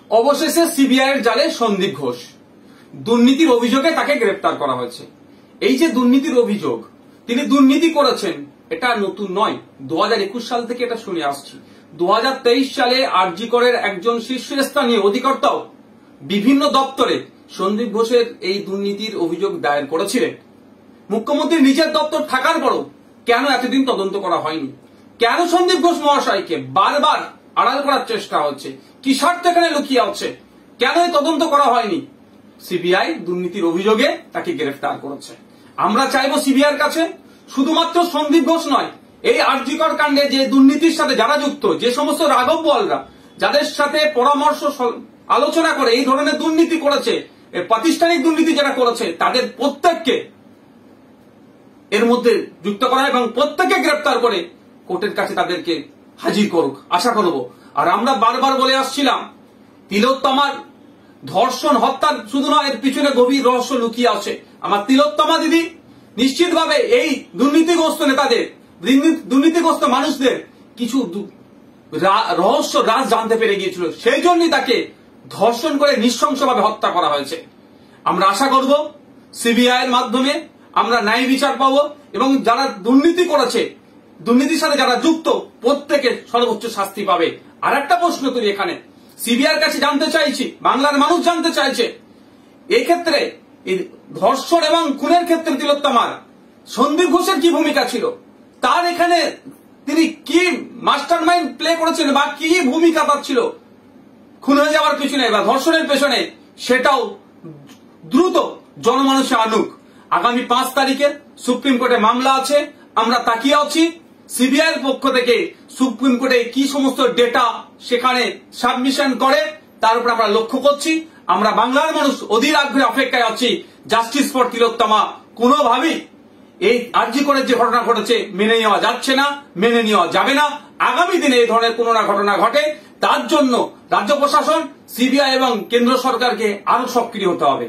অবশেষে সিবিআই এর জালে সন্দীপ ঘোষ দুর্নীতির অভিযোগে তাকে গ্রেফতার করা হয়েছে। এই যে দুর্নীতির অভিযোগ, তিনি দুর্নীতি করেছেন, এটা নতুন নয়। 2021 সাল থেকে এটা শুনে আসছি। 2023 সালে আরজি করের একজন শীর্ষস্থানীয় অধিকর্তাও বিভিন্ন দপ্তরে সন্দীপ ঘোষের এই দুর্নীতির অভিযোগ দায়ের করেছিলেন। মুখ্যমন্ত্রী নিজের দপ্তর থাকার পরও কেন এতদিন তদন্ত করা হয়নি? কেন সন্দীপ ঘোষ মহাশয়কে বারবার আড়াল করার চেষ্টা হচ্ছে? কি স্বার্থ এখানে লুকিয়ে আছে? কেন এই তদন্ত করা হয়নি? সিবিআই দুর্নীতির অভিযোগে তাকে গ্রেফতার করেছে। আমরা চাইবো সিবিআই এর কাছে শুধুমাত্র সন্দীপ ঘোষ নয়, এই আরজি কর কাণ্ডে যে দুর্নীতির সাথে যারা যুক্ত, যে সমস্ত রাঘব বোয়ালরা যাদের সাথে পরামর্শ আলোচনা করে এই ধরনের দুর্নীতি করেছে, প্রাতিষ্ঠানিক দুর্নীতি যারা করেছে, তাদের প্রত্যেককে এর মধ্যে যুক্ত করা এবং প্রত্যেককে গ্রেফতার করে কোর্টের কাছে তাদেরকে হাজির করুক, আশা করব। আর আমরা বারবার বলে আসছিলাম, তিলোত্তমার ধর্ষণ হত্যার শুধু নয়, এর পিছনে গভীর রহস্য লুকিয়ে আছে। আমার তিলোত্তমা দিদি নিশ্চিতভাবে এই দুর্নীতিগ্রস্ত নেতাদের, দুর্নীতিগ্রস্ত মানুষদের কিছু রহস্য রাজ জানতে পেরে গিয়েছিল, সেই জন্যই তাকে ধর্ষণ করে নৃশংসভাবে হত্যা করা হয়েছে। আমরা আশা করব সিবিআই এর মাধ্যমে আমরা ন্যায় বিচার পাবো এবং যারা দুর্নীতি করেছে, দুর্নীতির সাথে যারা যুক্ত, প্রত্যেকে সর্বোচ্চ শাস্তি পাবে। আর একটা প্রশ্ন করি এখানে, সিবিআই এর কাছে জানতে চাইছি, বাংলার মানুষ জানতে চাইছে, এই ক্ষেত্রে ধর্ষণ এবং খুনের ক্ষেত্রে তিলোত্তমার সন্দীপ ঘোষের কি ভূমিকা ছিল? তার এখানে তিনি কি মাস্টার মাইন্ড প্লে করেছেন বা কি ভূমিকা তার ছিল খুন হয়ে যাওয়ার পেছনে বা ধর্ষণের পেছনে, সেটাও দ্রুত জনমানুষে আনুক। আগামী 5 তারিখে সুপ্রিম কোর্টে মামলা আছে, আমরা তাকিয়ে আছি সিবিআই এর পক্ষ থেকে সুপ্রিম কোর্টে কি সমস্ত ডেটা সেখানে সাবমিশন করে, তার উপর আমরা লক্ষ্য করছি। আমরা বাংলার মানুষ অধীর আগ্রহে অপেক্ষায় আছি। জাস্টিস ফর তিলোত্তমা কোনোভাবেই এই আরজি করে যে ঘটনা ঘটেছে মেনে নেওয়া যাচ্ছে না, মেনে নেওয়া যাবে না। আগামী দিনে এই ধরনের কোনো না ঘটনা ঘটে, তার জন্য রাজ্য প্রশাসন, সিবিআই এবং কেন্দ্র সরকারকে আরো সক্রিয় হতে হবে।